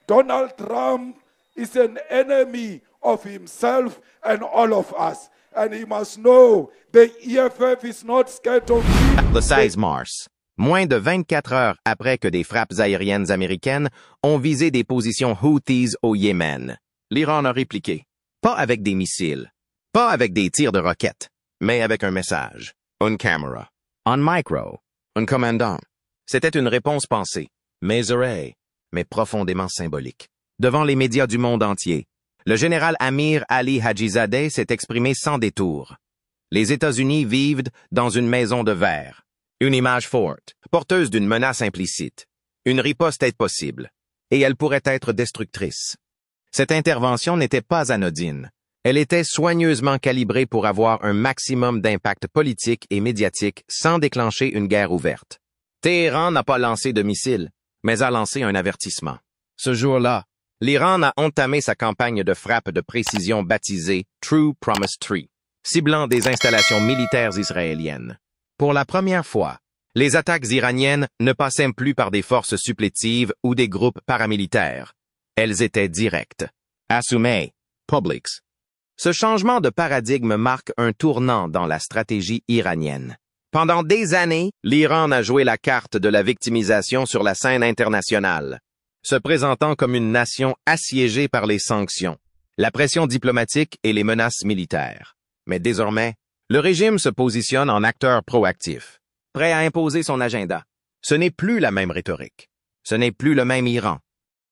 Donald Trump is an enemy of himself and all of us. And he must know the EFF is not scared of him. Le 16 mars, moins de 24 heures après que des frappes aériennes américaines ont visé des positions Houthis au Yémen, l'Iran a répliqué. Pas avec des missiles, pas avec des tirs de roquettes, mais avec un message, une caméra, un micro, un commandant. C'était une réponse pensée, mesurée, mais profondément symbolique. Devant les médias du monde entier, le général Amir Ali Hajizadeh s'est exprimé sans détour. Les États-Unis vivent dans une maison de verre. Une image forte, porteuse d'une menace implicite. Une riposte est possible, et elle pourrait être destructrice. Cette intervention n'était pas anodine. Elle était soigneusement calibrée pour avoir un maximum d'impact politique et médiatique sans déclencher une guerre ouverte. Téhéran n'a pas lancé de missiles, mais a lancé un avertissement. Ce jour-là, l'Iran a entamé sa campagne de frappe de précision baptisée True Promise Tree, ciblant des installations militaires israéliennes. Pour la première fois, les attaques iraniennes ne passaient plus par des forces supplétives ou des groupes paramilitaires. Elles étaient directes, assumées, publiques. Ce changement de paradigme marque un tournant dans la stratégie iranienne. Pendant des années, l'Iran a joué la carte de la victimisation sur la scène internationale, se présentant comme une nation assiégée par les sanctions, la pression diplomatique et les menaces militaires. Mais désormais, le régime se positionne en acteur proactif, prêt à imposer son agenda. Ce n'est plus la même rhétorique. Ce n'est plus le même Iran.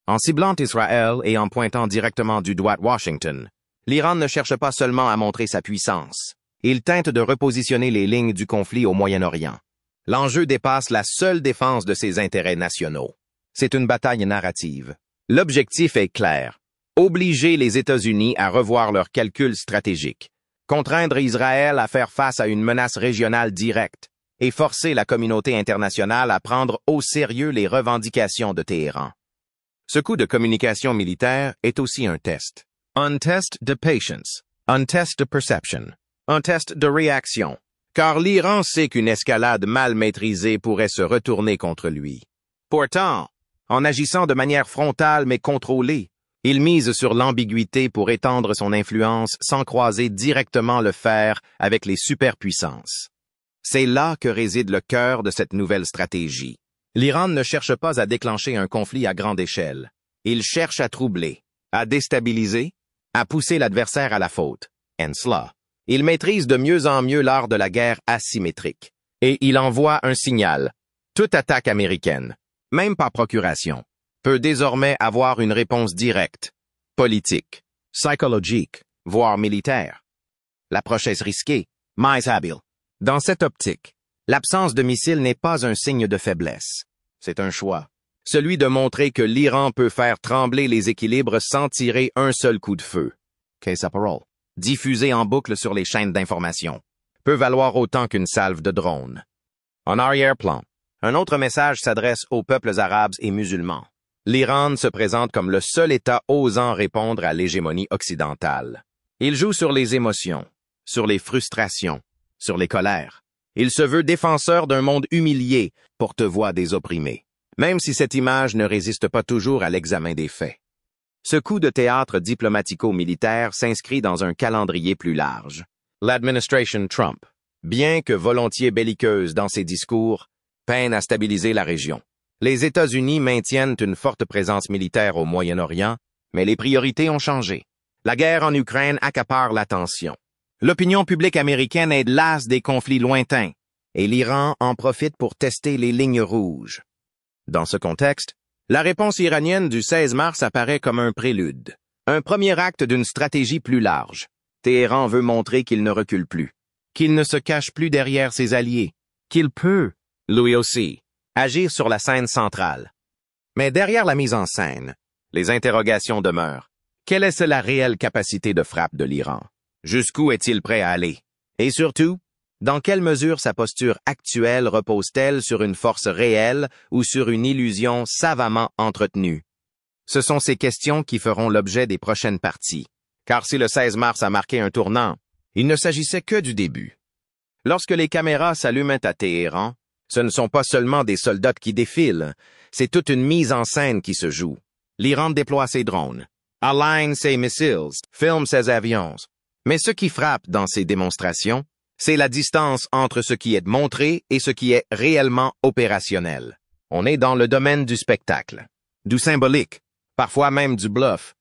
En ciblant Israël et en pointant directement du doigt Washington, l'Iran ne cherche pas seulement à montrer sa puissance. Il tente de repositionner les lignes du conflit au Moyen-Orient. L'enjeu dépasse la seule défense de ses intérêts nationaux. C'est une bataille narrative. L'objectif est clair. Obliger les États-Unis à revoir leurs calculs stratégiques, contraindre Israël à faire face à une menace régionale directe et forcer la communauté internationale à prendre au sérieux les revendications de Téhéran. Ce coup de communication militaire est aussi un test. Un test de patience, un test de perception, un test de réaction, car l'Iran sait qu'une escalade mal maîtrisée pourrait se retourner contre lui. Pourtant, en agissant de manière frontale mais contrôlée, il mise sur l'ambiguïté pour étendre son influence sans croiser directement le fer avec les superpuissances. C'est là que réside le cœur de cette nouvelle stratégie. L'Iran ne cherche pas à déclencher un conflit à grande échelle. Il cherche à troubler, à déstabiliser, à pousser l'adversaire à la faute. And cela, il maîtrise de mieux en mieux l'art de la guerre asymétrique. Et il envoie un signal. Toute attaque américaine, même par procuration, peut désormais avoir une réponse directe, politique, psychologique, voire militaire. L'approche est risquée, mais habile. Dans cette optique, l'absence de missiles n'est pas un signe de faiblesse. C'est un choix. Celui de montrer que l'Iran peut faire trembler les équilibres sans tirer un seul coup de feu. Case parole, diffusé en boucle sur les chaînes d'information, peut valoir autant qu'une salve de drones. En arrière-plan, un autre message s'adresse aux peuples arabes et musulmans. L'Iran se présente comme le seul État osant répondre à l'hégémonie occidentale. Il joue sur les émotions, sur les frustrations, sur les colères. Il se veut défenseur d'un monde humilié, porte-voix des opprimés, même si cette image ne résiste pas toujours à l'examen des faits. Ce coup de théâtre diplomatico-militaire s'inscrit dans un calendrier plus large. L'administration Trump, bien que volontiers belliqueuse dans ses discours, peine à stabiliser la région. Les États-Unis maintiennent une forte présence militaire au Moyen-Orient, mais les priorités ont changé. La guerre en Ukraine accapare l'attention. L'opinion publique américaine est lasse des conflits lointains, et l'Iran en profite pour tester les lignes rouges. Dans ce contexte, la réponse iranienne du 16 mars apparaît comme un prélude, un premier acte d'une stratégie plus large. Téhéran veut montrer qu'il ne recule plus, qu'il ne se cache plus derrière ses alliés, qu'il peut, lui aussi, agir sur la scène centrale. Mais derrière la mise en scène, les interrogations demeurent. Quelle est la réelle capacité de frappe de l'Iran? Jusqu'où est-il prêt à aller? Et surtout, dans quelle mesure sa posture actuelle repose-t-elle sur une force réelle ou sur une illusion savamment entretenue? Ce sont ces questions qui feront l'objet des prochaines parties. Car si le 16 mars a marqué un tournant, il ne s'agissait que du début. Lorsque les caméras s'allument à Téhéran, ce ne sont pas seulement des soldats qui défilent, c'est toute une mise en scène qui se joue. L'Iran déploie ses drones, aligne ses missiles, filme ses avions. Mais ce qui frappe dans ces démonstrations, c'est la distance entre ce qui est montré et ce qui est réellement opérationnel. On est dans le domaine du spectacle, du symbolique, parfois même du bluff.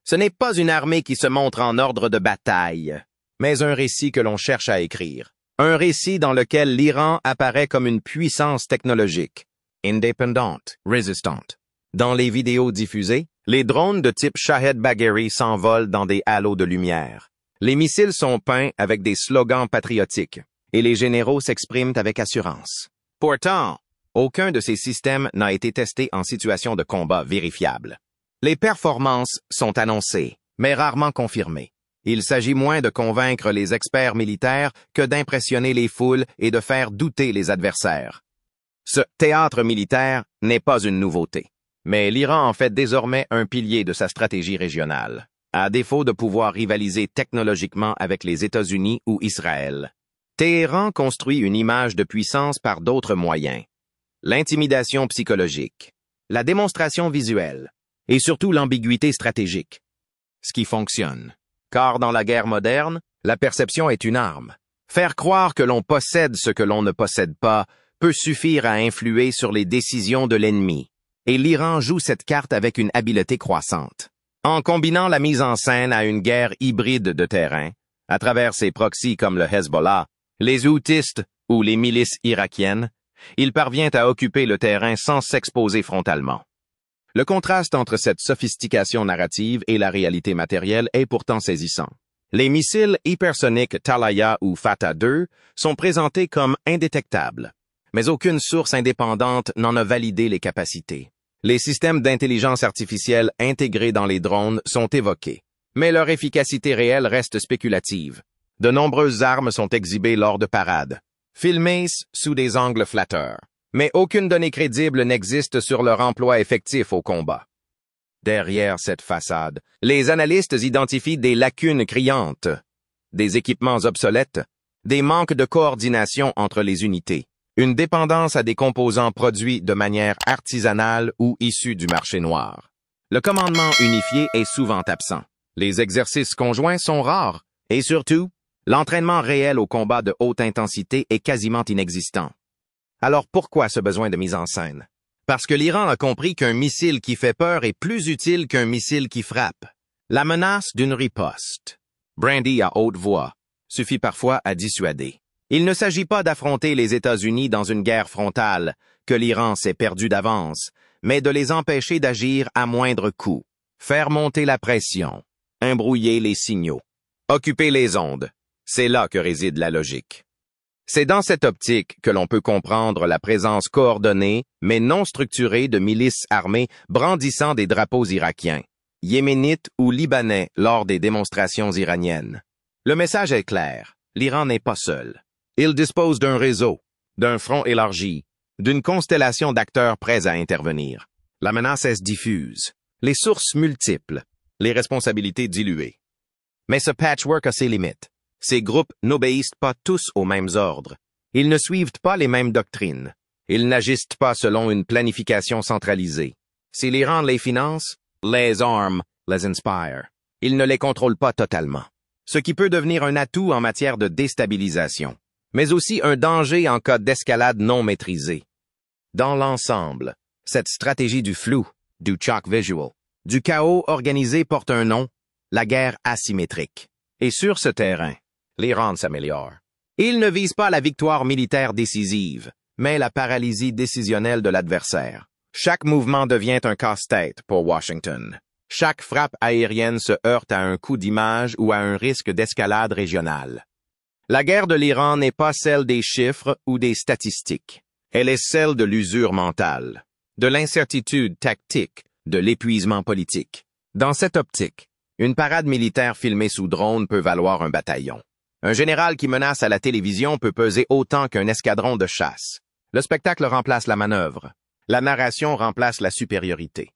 Ce n'est pas une armée qui se montre en ordre de bataille, mais un récit que l'on cherche à écrire. Un récit dans lequel l'Iran apparaît comme une puissance technologique, indépendante, résistante. Dans les vidéos diffusées, les drones de type Shahed Bagheri s'envolent dans des halos de lumière. Les missiles sont peints avec des slogans patriotiques, et les généraux s'expriment avec assurance. Pourtant, aucun de ces systèmes n'a été testé en situation de combat vérifiable. Les performances sont annoncées, mais rarement confirmées. Il s'agit moins de convaincre les experts militaires que d'impressionner les foules et de faire douter les adversaires. Ce théâtre militaire n'est pas une nouveauté, mais l'Iran en fait désormais un pilier de sa stratégie régionale, à défaut de pouvoir rivaliser technologiquement avec les États-Unis ou Israël. Téhéran construit une image de puissance par d'autres moyens. L'intimidation psychologique, la démonstration visuelle, et surtout l'ambiguïté stratégique. Ce qui fonctionne. Car dans la guerre moderne, la perception est une arme. Faire croire que l'on possède ce que l'on ne possède pas peut suffire à influer sur les décisions de l'ennemi. Et l'Iran joue cette carte avec une habileté croissante. En combinant la mise en scène à une guerre hybride de terrain, à travers ses proxys comme le Hezbollah, les Houthis ou les milices irakiennes, il parvient à occuper le terrain sans s'exposer frontalement. Le contraste entre cette sophistication narrative et la réalité matérielle est pourtant saisissant. Les missiles hypersoniques Talaya ou Fatah 2 sont présentés comme indétectables, mais aucune source indépendante n'en a validé les capacités. Les systèmes d'intelligence artificielle intégrés dans les drones sont évoqués, mais leur efficacité réelle reste spéculative. De nombreuses armes sont exhibées lors de parades, filmées sous des angles flatteurs, mais aucune donnée crédible n'existe sur leur emploi effectif au combat. Derrière cette façade, les analystes identifient des lacunes criantes, des équipements obsolètes, des manques de coordination entre les unités, une dépendance à des composants produits de manière artisanale ou issus du marché noir. Le commandement unifié est souvent absent. Les exercices conjoints sont rares et surtout, l'entraînement réel au combat de haute intensité est quasiment inexistant. Alors pourquoi ce besoin de mise en scène? Parce que l'Iran a compris qu'un missile qui fait peur est plus utile qu'un missile qui frappe. La menace d'une riposte, brandie à haute voix, suffit parfois à dissuader. Il ne s'agit pas d'affronter les États-Unis dans une guerre frontale, que l'Iran s'est perdu d'avance, mais de les empêcher d'agir à moindre coût, faire monter la pression, embrouiller les signaux, occuper les ondes. C'est là que réside la logique. C'est dans cette optique que l'on peut comprendre la présence coordonnée, mais non structurée de milices armées brandissant des drapeaux irakiens, yéménites ou libanais lors des démonstrations iraniennes. Le message est clair, l'Iran n'est pas seul. Il dispose d'un réseau, d'un front élargi, d'une constellation d'acteurs prêts à intervenir. La menace est diffuse, les sources multiples, les responsabilités diluées. Mais ce patchwork a ses limites. Ces groupes n'obéissent pas tous aux mêmes ordres. Ils ne suivent pas les mêmes doctrines. Ils n'agissent pas selon une planification centralisée. Si l'Iran les finance, les arme, les inspire. Ils ne les contrôlent pas totalement. Ce qui peut devenir un atout en matière de déstabilisation, mais aussi un danger en cas d'escalade non maîtrisée. Dans l'ensemble, cette stratégie du flou, du shock visual, du chaos organisé porte un nom, la guerre asymétrique. Et sur ce terrain, l'Iran s'améliore. Il ne vise pas la victoire militaire décisive, mais la paralysie décisionnelle de l'adversaire. Chaque mouvement devient un casse-tête pour Washington. Chaque frappe aérienne se heurte à un coup d'image ou à un risque d'escalade régionale. La guerre de l'Iran n'est pas celle des chiffres ou des statistiques. Elle est celle de l'usure mentale, de l'incertitude tactique, de l'épuisement politique. Dans cette optique, une parade militaire filmée sous drone peut valoir un bataillon. Un général qui menace à la télévision peut peser autant qu'un escadron de chasse. Le spectacle remplace la manœuvre. La narration remplace la supériorité.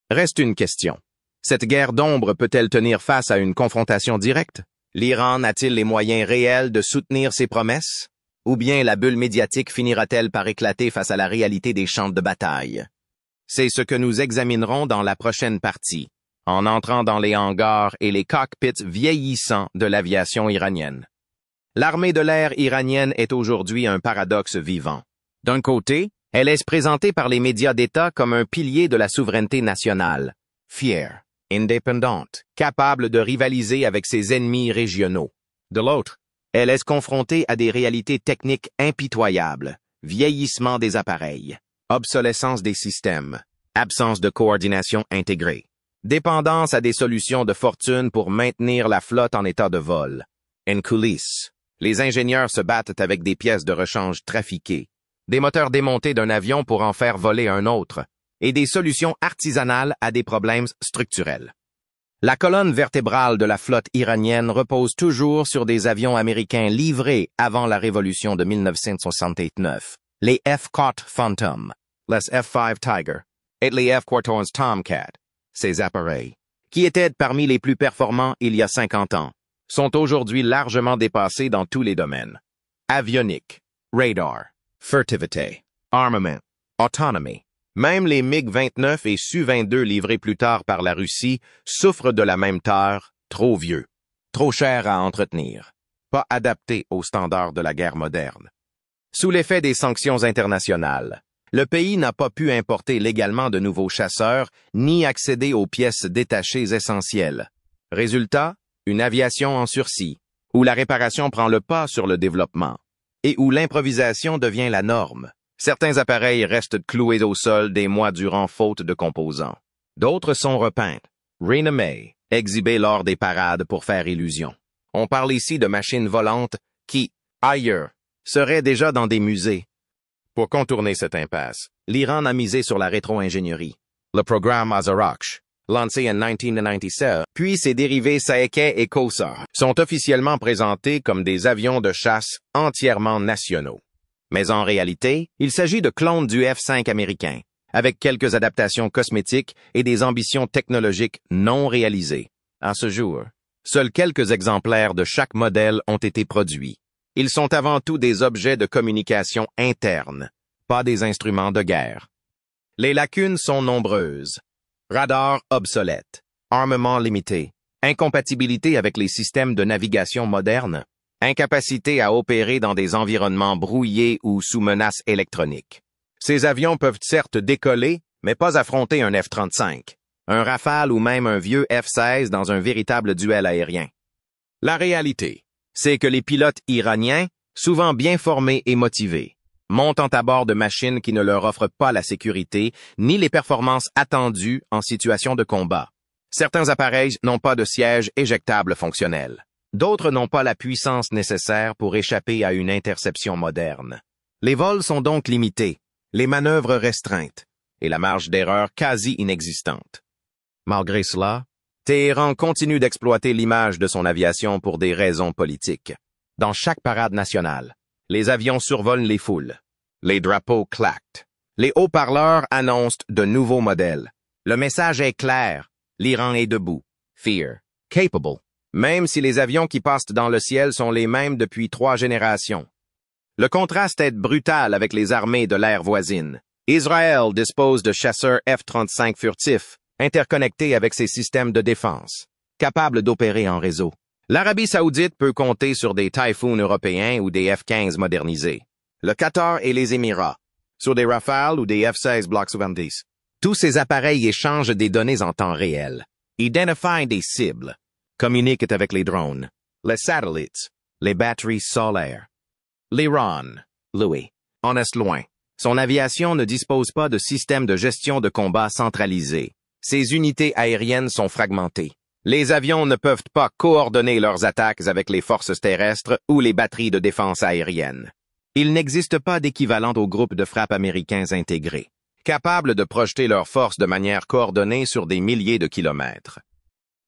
Reste une question. Cette guerre d'ombre peut-elle tenir face à une confrontation directe? L'Iran a-t-il les moyens réels de soutenir ses promesses? Ou bien la bulle médiatique finira-t-elle par éclater face à la réalité des champs de bataille? C'est ce que nous examinerons dans la prochaine partie, en entrant dans les hangars et les cockpits vieillissants de l'aviation iranienne. L'armée de l'air iranienne est aujourd'hui un paradoxe vivant. D'un côté, elle est présentée par les médias d'État comme un pilier de la souveraineté nationale, fière, indépendante, capable de rivaliser avec ses ennemis régionaux. De l'autre, elle est confrontée à des réalités techniques impitoyables, vieillissement des appareils, obsolescence des systèmes, absence de coordination intégrée, dépendance à des solutions de fortune pour maintenir la flotte en état de vol. En coulisses, les ingénieurs se battent avec des pièces de rechange trafiquées, des moteurs démontés d'un avion pour en faire voler un autre, et des solutions artisanales à des problèmes structurels. La colonne vertébrale de la flotte iranienne repose toujours sur des avions américains livrés avant la révolution de 1969, les F-4 Phantom, les F-5 Tiger et les F-14 Tomcat. Ces appareils, qui étaient parmi les plus performants il y a 50 ans, sont aujourd'hui largement dépassés dans tous les domaines. Avionique, radar, furtivité, armement, autonomie. Même les MiG-29 et Su-22 livrés plus tard par la Russie souffrent de la même tare, trop vieux, trop cher à entretenir, pas adaptés aux standards de la guerre moderne. Sous l'effet des sanctions internationales, le pays n'a pas pu importer légalement de nouveaux chasseurs ni accéder aux pièces détachées essentielles. Résultat, une aviation en sursis, où la réparation prend le pas sur le développement, et où l'improvisation devient la norme. Certains appareils restent cloués au sol des mois durant faute de composants. D'autres sont repeints, renommés, exhibés lors des parades pour faire illusion. On parle ici de machines volantes qui, ailleurs, seraient déjà dans des musées. Pour contourner cette impasse, l'Iran a misé sur la rétro-ingénierie. Le programme Azarakh, lancé en 1997, puis ses dérivés Saeke et Kosar, sont officiellement présentés comme des avions de chasse entièrement nationaux. Mais en réalité, il s'agit de clones du F-5 américain, avec quelques adaptations cosmétiques et des ambitions technologiques non réalisées. À ce jour, seuls quelques exemplaires de chaque modèle ont été produits. Ils sont avant tout des objets de communication interne, pas des instruments de guerre. Les lacunes sont nombreuses. Radar obsolète, armement limité, incompatibilité avec les systèmes de navigation modernes, incapacité à opérer dans des environnements brouillés ou sous menace électronique. Ces avions peuvent certes décoller, mais pas affronter un F-35, un Rafale ou même un vieux F-16 dans un véritable duel aérien. La réalité, c'est que les pilotes iraniens, souvent bien formés et motivés, montent à bord de machines qui ne leur offrent pas la sécurité ni les performances attendues en situation de combat. Certains appareils n'ont pas de siège éjectable fonctionnel. D'autres n'ont pas la puissance nécessaire pour échapper à une interception moderne. Les vols sont donc limités, les manœuvres restreintes, et la marge d'erreur quasi inexistante. Malgré cela, Téhéran continue d'exploiter l'image de son aviation pour des raisons politiques. Dans chaque parade nationale, les avions survolent les foules. Les drapeaux claquent. Les haut-parleurs annoncent de nouveaux modèles. Le message est clair. L'Iran est debout. Fear. Capable. Même si les avions qui passent dans le ciel sont les mêmes depuis 3 générations. Le contraste est brutal avec les armées de l'air voisines. Israël dispose de chasseurs F-35 furtifs, interconnectés avec ses systèmes de défense, capables d'opérer en réseau. L'Arabie saoudite peut compter sur des Typhoon européens ou des F-15 modernisés. Le Qatar et les Émirats, sur des Rafale ou des F-16 Block 70. Tous ces appareils échangent des données en temps réel, identifient des cibles, communiquent avec les drones, les satellites, les batteries solaires. L'Iran, lui, en est loin. Son aviation ne dispose pas de système de gestion de combat centralisé. Ses unités aériennes sont fragmentées. Les avions ne peuvent pas coordonner leurs attaques avec les forces terrestres ou les batteries de défense aérienne. Il n'existe pas d'équivalent aux groupes de frappe américains intégrés, capables de projeter leurs forces de manière coordonnée sur des milliers de kilomètres.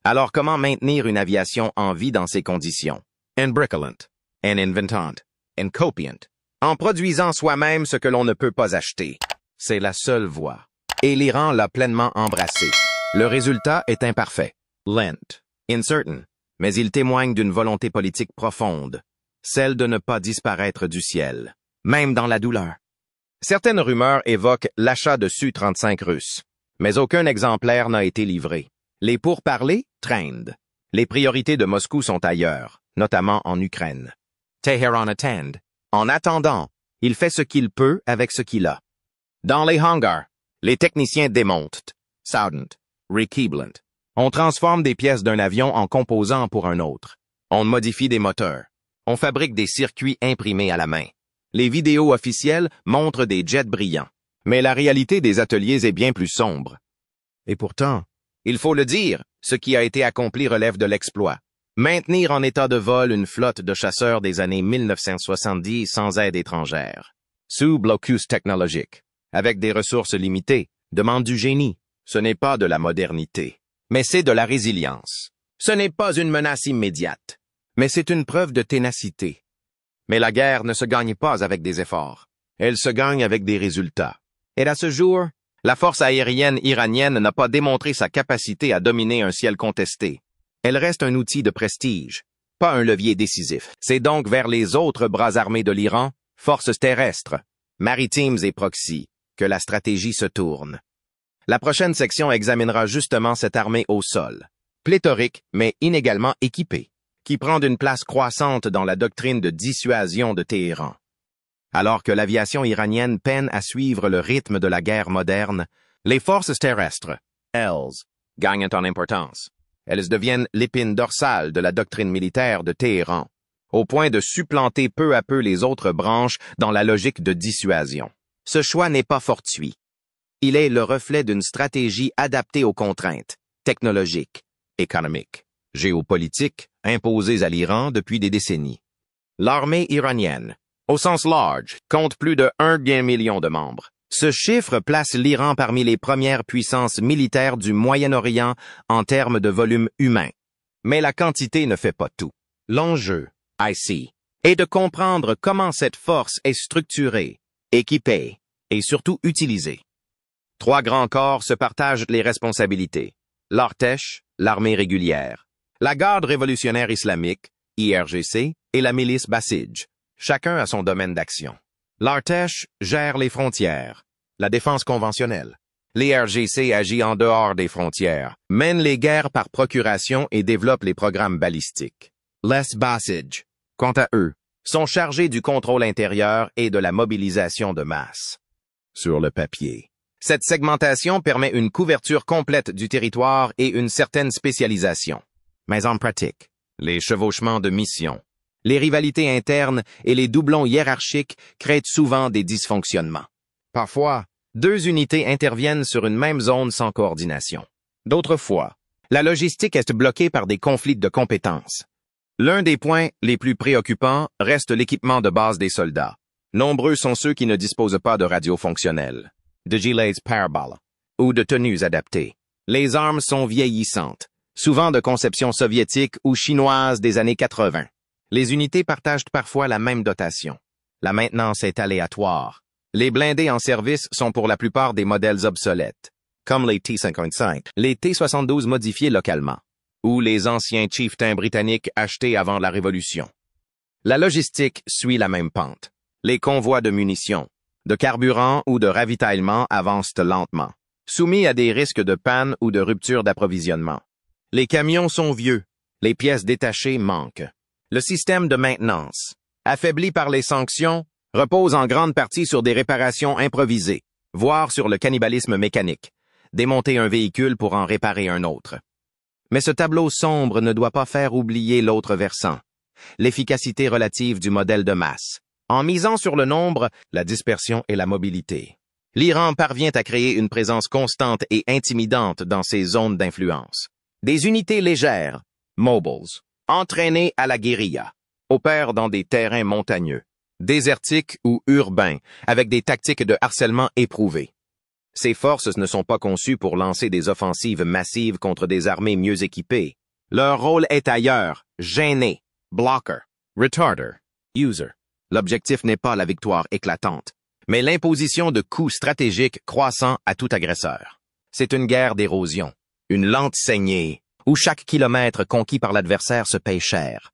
Alors comment maintenir une aviation en vie dans ces conditions? En bricolant, en inventant, en copiant, en produisant soi-même ce que l'on ne peut pas acheter. C'est la seule voie. Et l'Iran l'a pleinement embrassé. Le résultat est imparfait, lent, incertain, mais il témoigne d'une volonté politique profonde, celle de ne pas disparaître du ciel, même dans la douleur. Certaines rumeurs évoquent l'achat de Su-35 russes, mais aucun exemplaire n'a été livré. Les pourparlers traînent. Les priorités de Moscou sont ailleurs, notamment en Ukraine. Téhéran attend. En attendant, il fait ce qu'il peut avec ce qu'il a. Dans les hangars, les techniciens démontent, soudent, rekablant. On transforme des pièces d'un avion en composants pour un autre. On modifie des moteurs. On fabrique des circuits imprimés à la main. Les vidéos officielles montrent des jets brillants. Mais la réalité des ateliers est bien plus sombre. Et pourtant, il faut le dire, ce qui a été accompli relève de l'exploit. Maintenir en état de vol une flotte de chasseurs des années 1970 sans aide étrangère. Sous blocus technologique, avec des ressources limitées, demande du génie. Ce n'est pas de la modernité, mais c'est de la résilience. Ce n'est pas une menace immédiate, mais c'est une preuve de ténacité. Mais la guerre ne se gagne pas avec des efforts. Elle se gagne avec des résultats. Et à ce jour, la force aérienne iranienne n'a pas démontré sa capacité à dominer un ciel contesté. Elle reste un outil de prestige, pas un levier décisif. C'est donc vers les autres bras armés de l'Iran, forces terrestres, maritimes et proxy, que la stratégie se tourne. La prochaine section examinera justement cette armée au sol, pléthorique mais inégalement équipée, qui prend une place croissante dans la doctrine de dissuasion de Téhéran. Alors que l'aviation iranienne peine à suivre le rythme de la guerre moderne, les forces terrestres, elles, gagnent en importance. Elles deviennent l'épine dorsale de la doctrine militaire de Téhéran, au point de supplanter peu à peu les autres branches dans la logique de dissuasion. Ce choix n'est pas fortuit. Il est le reflet d'une stratégie adaptée aux contraintes technologiques, économiques, géopolitiques imposées à l'Iran depuis des décennies. L'armée iranienne, au sens large, compte plus de 1 million de membres. Ce chiffre place l'Iran parmi les premières puissances militaires du Moyen-Orient en termes de volume humain. Mais la quantité ne fait pas tout. L'enjeu, ici, est de comprendre comment cette force est structurée, équipée et surtout utilisée. 3 grands corps se partagent les responsabilités. L'Artesh, l'armée régulière, la Garde révolutionnaire islamique, IRGC, et la milice Basij. Chacun a son domaine d'action. L'Artesh gère les frontières, la défense conventionnelle. L'IRGC agit en dehors des frontières, mène les guerres par procuration et développe les programmes balistiques. Les Basij, quant à eux, sont chargés du contrôle intérieur et de la mobilisation de masse. Sur le papier, cette segmentation permet une couverture complète du territoire et une certaine spécialisation. Mais en pratique, les chevauchements de missions, les rivalités internes et les doublons hiérarchiques créent souvent des dysfonctionnements. Parfois, 2 unités interviennent sur une même zone sans coordination. D'autres fois, la logistique est bloquée par des conflits de compétences. L'un des points les plus préoccupants reste l'équipement de base des soldats. Nombreux sont ceux qui ne disposent pas de radio fonctionnelle, de gilets pare-balles ou de tenues adaptées. Les armes sont vieillissantes, souvent de conception soviétique ou chinoise des années 80. Les unités partagent parfois la même dotation. La maintenance est aléatoire. Les blindés en service sont pour la plupart des modèles obsolètes, comme les T-55, les T-72 modifiés localement, ou les anciens Chieftains britanniques achetés avant la Révolution. La logistique suit la même pente. Les convois de munitions, de carburant ou de ravitaillement avancent lentement, soumis à des risques de panne ou de rupture d'approvisionnement. Les camions sont vieux, les pièces détachées manquent. Le système de maintenance, affaibli par les sanctions, repose en grande partie sur des réparations improvisées, voire sur le cannibalisme mécanique, démonter un véhicule pour en réparer un autre. Mais ce tableau sombre ne doit pas faire oublier l'autre versant, l'efficacité relative du modèle de masse. En misant sur le nombre, la dispersion et la mobilité, l'Iran parvient à créer une présence constante et intimidante dans ses zones d'influence. Des unités légères, mobiles, entraînés à la guérilla, opèrent dans des terrains montagneux, désertiques ou urbains, avec des tactiques de harcèlement éprouvées. Ces forces ne sont pas conçues pour lancer des offensives massives contre des armées mieux équipées. Leur rôle est ailleurs, gêner, blocker, retarder, user. L'objectif n'est pas la victoire éclatante, mais l'imposition de coûts stratégiques croissants à tout agresseur. C'est une guerre d'érosion, une lente saignée, où chaque kilomètre conquis par l'adversaire se paye cher.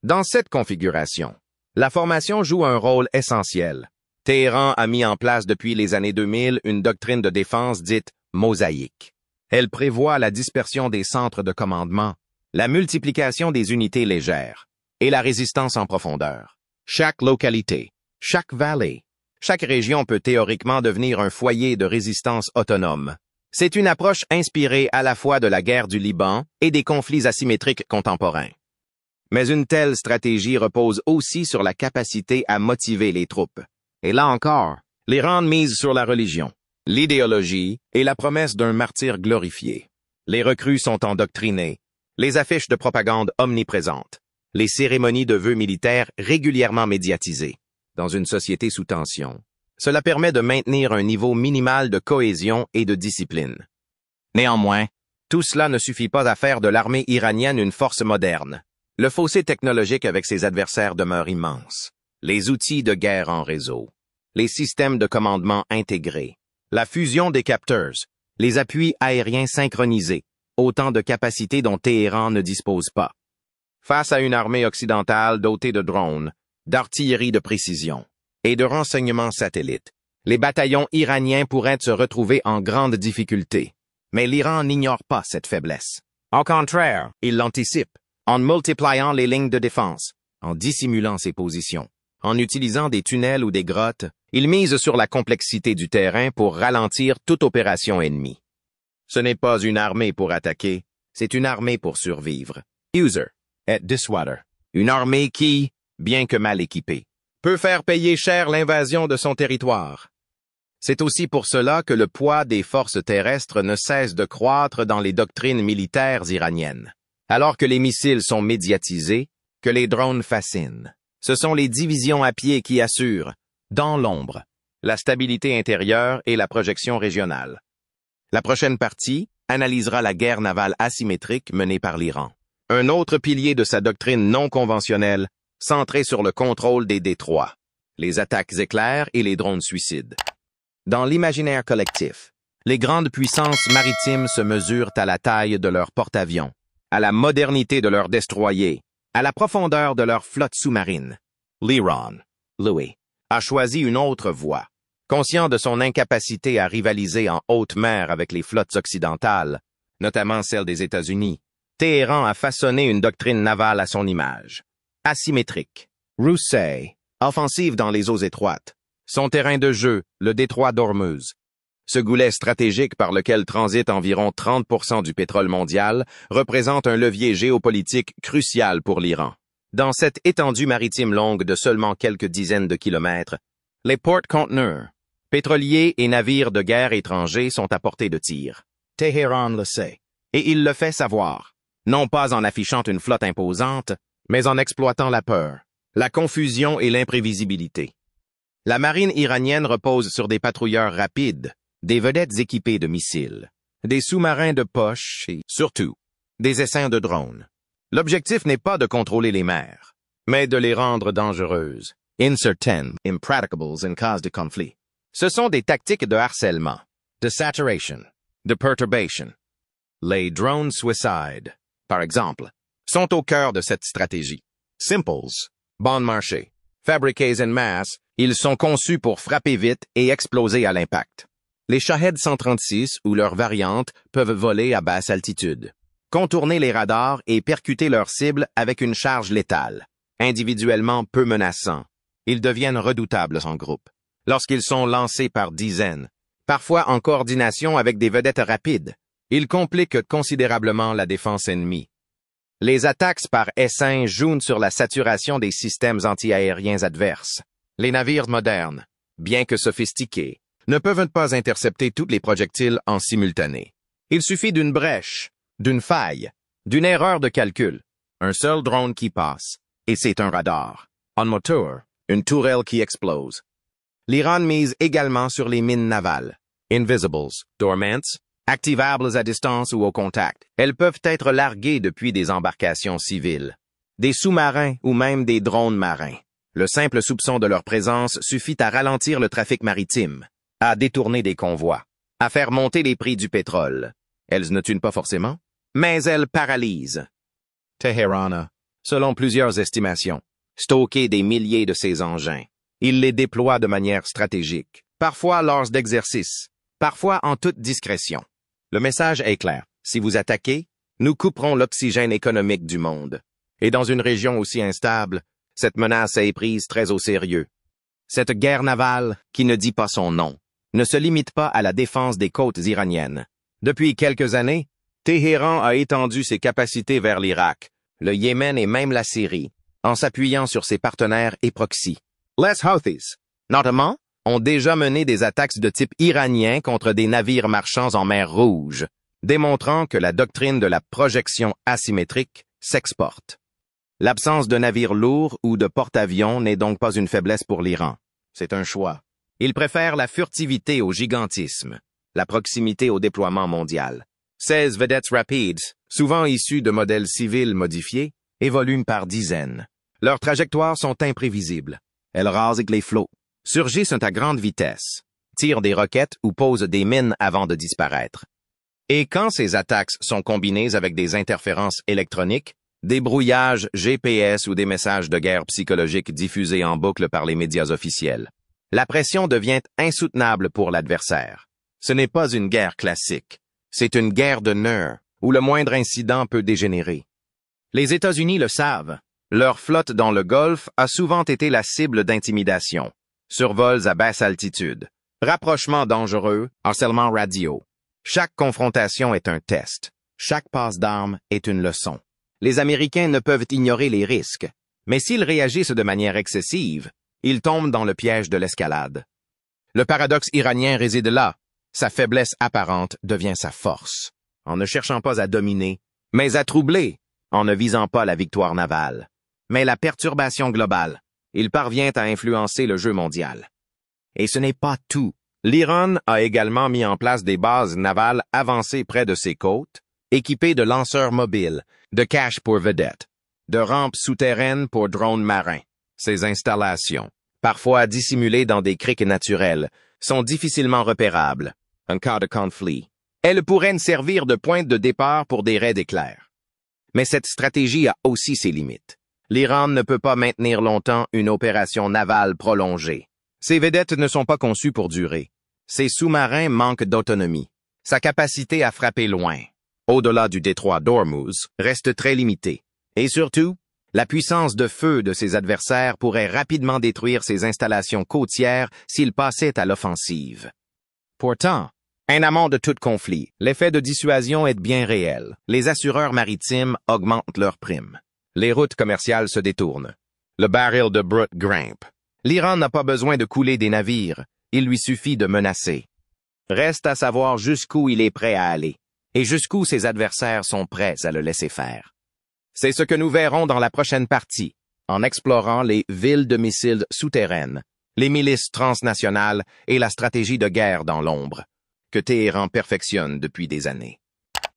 Dans cette configuration, la formation joue un rôle essentiel. Téhéran a mis en place depuis les années 2000 une doctrine de défense dite mosaïque. Elle prévoit la dispersion des centres de commandement, la multiplication des unités légères et la résistance en profondeur. Chaque localité, chaque vallée, chaque région peut théoriquement devenir un foyer de résistance autonome. C'est une approche inspirée à la fois de la guerre du Liban et des conflits asymétriques contemporains. Mais une telle stratégie repose aussi sur la capacité à motiver les troupes. Et là encore, l'Iran mise sur la religion, l'idéologie et la promesse d'un martyr glorifié. Les recrues sont endoctrinées, les affiches de propagande omniprésentes, les cérémonies de vœux militaires régulièrement médiatisées. Dans une société sous tension, cela permet de maintenir un niveau minimal de cohésion et de discipline. Néanmoins, tout cela ne suffit pas à faire de l'armée iranienne une force moderne. Le fossé technologique avec ses adversaires demeure immense. Les outils de guerre en réseau, les systèmes de commandement intégrés, la fusion des capteurs, les appuis aériens synchronisés, autant de capacités dont Téhéran ne dispose pas. Face à une armée occidentale dotée de drones, d'artillerie de précision et de renseignements satellites, les bataillons iraniens pourraient se retrouver en grande difficulté. Mais l'Iran n'ignore pas cette faiblesse. Au contraire, il l'anticipe, en multipliant les lignes de défense, en dissimulant ses positions. En utilisant des tunnels ou des grottes, il mise sur la complexité du terrain pour ralentir toute opération ennemie. Ce n'est pas une armée pour attaquer, c'est une armée pour survivre. User et Diswater. Une armée qui, bien que mal équipée, peut faire payer cher l'invasion de son territoire. C'est aussi pour cela que le poids des forces terrestres ne cesse de croître dans les doctrines militaires iraniennes. Alors que les missiles sont médiatisés, que les drones fascinent. Ce sont les divisions à pied qui assurent, dans l'ombre, la stabilité intérieure et la projection régionale. La prochaine partie analysera la guerre navale asymétrique menée par l'Iran. Un autre pilier de sa doctrine non conventionnelle, centré sur le contrôle des détroits, les attaques éclairs et les drones suicides. Dans l'imaginaire collectif, les grandes puissances maritimes se mesurent à la taille de leurs porte-avions, à la modernité de leurs destroyers, à la profondeur de leur flotte sous-marine. L'Iran, Louis, a choisi une autre voie. Conscient de son incapacité à rivaliser en haute mer avec les flottes occidentales, notamment celles des États-Unis, Téhéran a façonné une doctrine navale à son image. Asymétrique, roussée, offensive dans les eaux étroites. Son terrain de jeu, le détroit d'Ormuz. Ce goulet stratégique par lequel transite environ 30% du pétrole mondial représente un levier géopolitique crucial pour l'Iran. Dans cette étendue maritime longue de seulement quelques dizaines de kilomètres, les porte-conteneurs, pétroliers et navires de guerre étrangers sont à portée de tir. Téhéran le sait, et il le fait savoir, non pas en affichant une flotte imposante, mais en exploitant la peur, la confusion et l'imprévisibilité. La marine iranienne repose sur des patrouilleurs rapides, des vedettes équipées de missiles, des sous-marins de poche et, surtout, des essaims de drones. L'objectif n'est pas de contrôler les mers, mais de les rendre dangereuses, incertaines, impraticables en cas de conflit. Ce sont des tactiques de harcèlement, de saturation, de perturbation. Les drones suicides, par exemple, sont au cœur de cette stratégie. Simples, bon marché, fabriqués en masse, ils sont conçus pour frapper vite et exploser à l'impact. Les Shahed 136 ou leurs variantes peuvent voler à basse altitude, contourner les radars et percuter leurs cibles avec une charge létale. Individuellement peu menaçants, ils deviennent redoutables en groupe. Lorsqu'ils sont lancés par dizaines, parfois en coordination avec des vedettes rapides, ils compliquent considérablement la défense ennemie. Les attaques par essaims jouent sur la saturation des systèmes antiaériens adverses. Les navires modernes, bien que sophistiqués, ne peuvent pas intercepter tous les projectiles en simultané. Il suffit d'une brèche, d'une faille, d'une erreur de calcul, un seul drone qui passe, et c'est un radar. En moteur, une tourelle qui explose. L'Iran mise également sur les mines navales, invisibles, dormantes, activables à distance ou au contact. Elles peuvent être larguées depuis des embarcations civiles, des sous-marins ou même des drones marins. Le simple soupçon de leur présence suffit à ralentir le trafic maritime, à détourner des convois, à faire monter les prix du pétrole. Elles ne tuent pas forcément, mais elles paralysent. Téhéran a, selon plusieurs estimations, stocké des milliers de ces engins. Ils les déploient de manière stratégique, parfois lors d'exercices, parfois en toute discrétion. Le message est clair. Si vous attaquez, nous couperons l'oxygène économique du monde. Et dans une région aussi instable, cette menace est prise très au sérieux. Cette guerre navale, qui ne dit pas son nom, ne se limite pas à la défense des côtes iraniennes. Depuis quelques années, Téhéran a étendu ses capacités vers l'Irak, le Yémen et même la Syrie, en s'appuyant sur ses partenaires et proxys. Les Houthis, notamment, ont déjà mené des attaques de type iranien contre des navires marchands en mer Rouge, démontrant que la doctrine de la projection asymétrique s'exporte. L'absence de navires lourds ou de porte-avions n'est donc pas une faiblesse pour l'Iran. C'est un choix. Il préfère la furtivité au gigantisme, la proximité au déploiement mondial. 16 vedettes rapides, souvent issues de modèles civils modifiés, évoluent par dizaines. Leurs trajectoires sont imprévisibles. Elles rasent les flots, surgissent à grande vitesse, tirent des roquettes ou posent des mines avant de disparaître. Et quand ces attaques sont combinées avec des interférences électroniques, des brouillages GPS ou des messages de guerre psychologiques diffusés en boucle par les médias officiels, la pression devient insoutenable pour l'adversaire. Ce n'est pas une guerre classique. C'est une guerre de nerfs, où le moindre incident peut dégénérer. Les États-Unis le savent. Leur flotte dans le Golfe a souvent été la cible d'intimidation. Survols à basse altitude, rapprochements dangereux, harcèlement radio. Chaque confrontation est un test. Chaque passe d'armes est une leçon. Les Américains ne peuvent ignorer les risques, mais s'ils réagissent de manière excessive, ils tombent dans le piège de l'escalade. Le paradoxe iranien réside là. Sa faiblesse apparente devient sa force, en ne cherchant pas à dominer, mais à troubler, en ne visant pas la victoire navale, mais la perturbation globale. Il parvient à influencer le jeu mondial. Et ce n'est pas tout. L'Iran a également mis en place des bases navales avancées près de ses côtes, équipées de lanceurs mobiles, de caches pour vedettes, de rampes souterraines pour drones marins. Ces installations, parfois dissimulées dans des criques naturelles, sont difficilement repérables. En cas de conflit, elles pourraient servir de point de départ pour des raids éclairs. Mais cette stratégie a aussi ses limites. L'Iran ne peut pas maintenir longtemps une opération navale prolongée. Ses vedettes ne sont pas conçues pour durer. Ses sous-marins manquent d'autonomie. Sa capacité à frapper loin, au-delà du détroit d'Ormuz, reste très limitée. Et surtout, la puissance de feu de ses adversaires pourrait rapidement détruire ses installations côtières s'ils passaient à l'offensive. Pourtant, en amont de tout conflit, l'effet de dissuasion est bien réel. Les assureurs maritimes augmentent leurs primes. Les routes commerciales se détournent. Le baril de brut grimpe. L'Iran n'a pas besoin de couler des navires. Il lui suffit de menacer. Reste à savoir jusqu'où il est prêt à aller et jusqu'où ses adversaires sont prêts à le laisser faire. C'est ce que nous verrons dans la prochaine partie, en explorant les villes de missiles souterraines, les milices transnationales et la stratégie de guerre dans l'ombre, que Téhéran perfectionne depuis des années.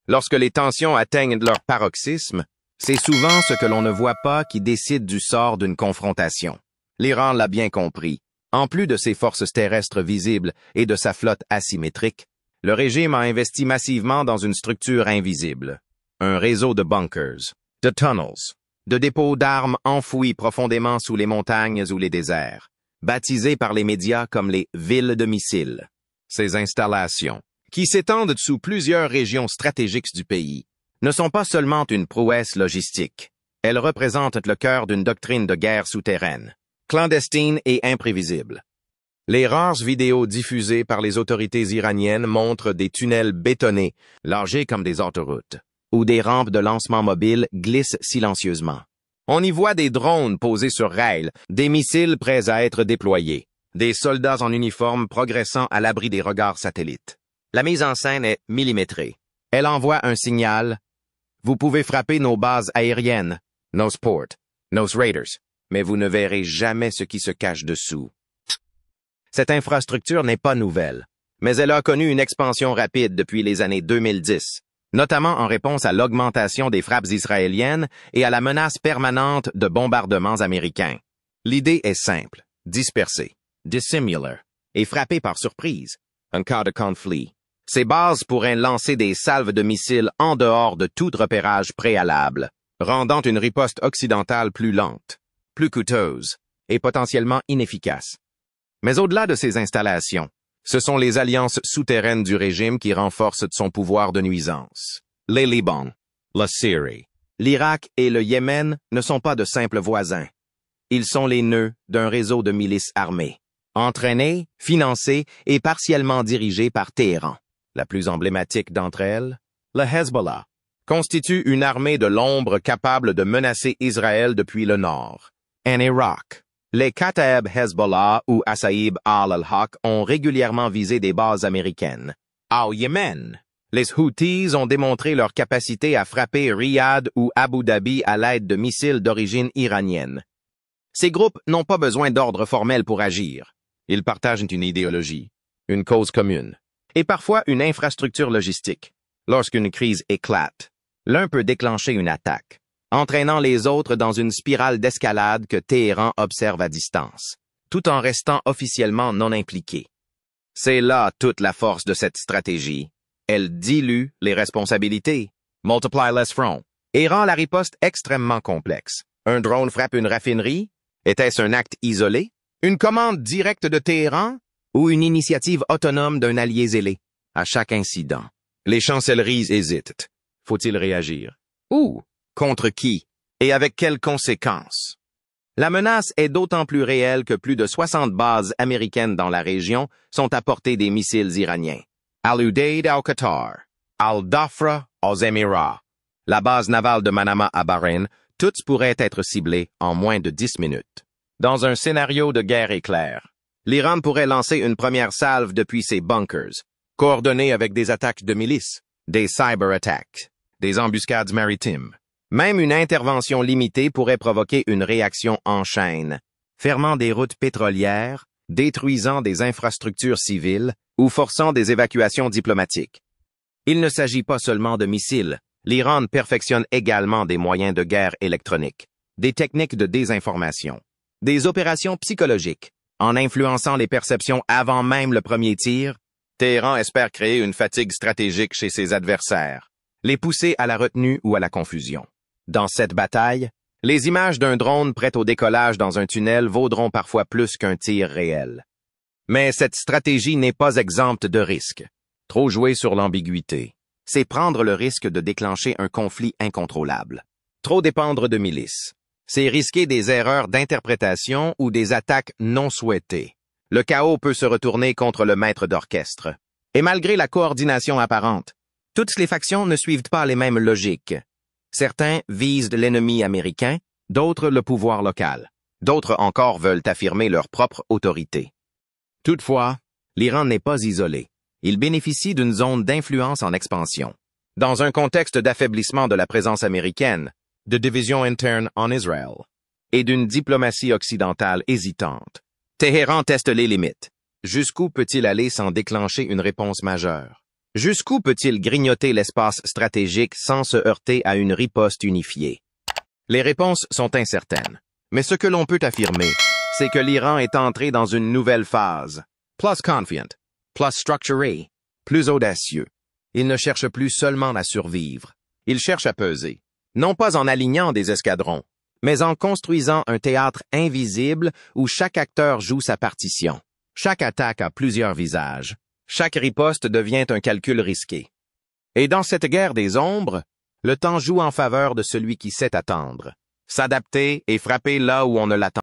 Lorsque les tensions atteignent leur paroxysme, c'est souvent ce que l'on ne voit pas qui décide du sort d'une confrontation. L'Iran l'a bien compris. En plus de ses forces terrestres visibles et de sa flotte asymétrique, le régime a investi massivement dans une structure invisible. Un réseau de bunkers, de tunnels, de dépôts d'armes enfouis profondément sous les montagnes ou les déserts, baptisés par les médias comme les villes de missiles. Ces installations, qui s'étendent sous plusieurs régions stratégiques du pays, ne sont pas seulement une prouesse logistique. Elles représentent le cœur d'une doctrine de guerre souterraine, clandestine et imprévisible. Les rares vidéos diffusées par les autorités iraniennes montrent des tunnels bétonnés, largés comme des autoroutes, où des rampes de lancement mobile glissent silencieusement. On y voit des drones posés sur rails, des missiles prêts à être déployés, des soldats en uniforme progressant à l'abri des regards satellites. La mise en scène est millimétrée. Elle envoie un signal. Vous pouvez frapper nos bases aériennes, nos ports, nos raiders, mais vous ne verrez jamais ce qui se cache dessous. Cette infrastructure n'est pas nouvelle, mais elle a connu une expansion rapide depuis les années 2010, notamment en réponse à l'augmentation des frappes israéliennes et à la menace permanente de bombardements américains. L'idée est simple, disperser, dissimuler et frapper par surprise, en cas de conflit. Ces bases pourraient lancer des salves de missiles en dehors de tout repérage préalable, rendant une riposte occidentale plus lente, plus coûteuse et potentiellement inefficaces. Mais au-delà de ces installations, ce sont les alliances souterraines du régime qui renforcent son pouvoir de nuisance. Les Liban, la Syrie, l'Irak et le Yémen ne sont pas de simples voisins. Ils sont les nœuds d'un réseau de milices armées, entraînées, financées et partiellement dirigées par Téhéran. La plus emblématique d'entre elles, le Hezbollah, constitue une armée de l'ombre capable de menacer Israël depuis le nord. En Irak, les Kataeb Hezbollah ou Assaïb al-Haq ont régulièrement visé des bases américaines. Au Yémen, les Houthis ont démontré leur capacité à frapper Riyad ou Abu Dhabi à l'aide de missiles d'origine iranienne. Ces groupes n'ont pas besoin d'ordre formel pour agir. Ils partagent une idéologie, une cause commune, et parfois une infrastructure logistique. Lorsqu'une crise éclate, l'un peut déclencher une attaque, entraînant les autres dans une spirale d'escalade que Téhéran observe à distance, tout en restant officiellement non impliqué. C'est là toute la force de cette stratégie. Elle dilue les responsabilités, multiply less front, et rend la riposte extrêmement complexe. Un drone frappe une raffinerie? Était-ce un acte isolé? Une commande directe de Téhéran? Ou une initiative autonome d'un allié zélé? À chaque incident, les chancelleries hésitent. Faut-il réagir? Où? Contre qui? Et avec quelles conséquences? La menace est d'autant plus réelle que plus de 60 bases américaines dans la région sont à portée des missiles iraniens. Al-Udeid au Qatar, Al-Dhafra aux Émirats, la base navale de Manama à Bahreïn, toutes pourraient être ciblées en moins de 10 minutes. Dans un scénario de guerre éclair, l'Iran pourrait lancer une première salve depuis ses bunkers, coordonnée avec des attaques de milices, des cyber-attacks, des embuscades maritimes. Même une intervention limitée pourrait provoquer une réaction en chaîne, fermant des routes pétrolières, détruisant des infrastructures civiles ou forçant des évacuations diplomatiques. Il ne s'agit pas seulement de missiles. L'Iran perfectionne également des moyens de guerre électroniques, des techniques de désinformation, des opérations psychologiques. En influençant les perceptions avant même le premier tir, Téhéran espère créer une fatigue stratégique chez ses adversaires, les pousser à la retenue ou à la confusion. Dans cette bataille, les images d'un drone prêt au décollage dans un tunnel vaudront parfois plus qu'un tir réel. Mais cette stratégie n'est pas exempte de risques. Trop jouer sur l'ambiguïté, c'est prendre le risque de déclencher un conflit incontrôlable. Trop dépendre de milices, c'est risquer des erreurs d'interprétation ou des attaques non souhaitées. Le chaos peut se retourner contre le maître d'orchestre. Et malgré la coordination apparente, toutes les factions ne suivent pas les mêmes logiques. Certains visent l'ennemi américain, d'autres le pouvoir local. D'autres encore veulent affirmer leur propre autorité. Toutefois, l'Iran n'est pas isolé. Il bénéficie d'une zone d'influence en expansion. Dans un contexte d'affaiblissement de la présence américaine, de division interne en Israël, et d'une diplomatie occidentale hésitante, Téhéran teste les limites. Jusqu'où peut-il aller sans déclencher une réponse majeure? Jusqu'où peut-il grignoter l'espace stratégique sans se heurter à une riposte unifiée? Les réponses sont incertaines, mais ce que l'on peut affirmer, c'est que l'Iran est entré dans une nouvelle phase, plus confiant, plus structuré, plus audacieux. Il ne cherche plus seulement à survivre, il cherche à peser, non pas en alignant des escadrons, mais en construisant un théâtre invisible où chaque acteur joue sa partition. Chaque attaque a plusieurs visages. Chaque riposte devient un calcul risqué. Et dans cette guerre des ombres, le temps joue en faveur de celui qui sait attendre, s'adapter et frapper là où on ne l'attend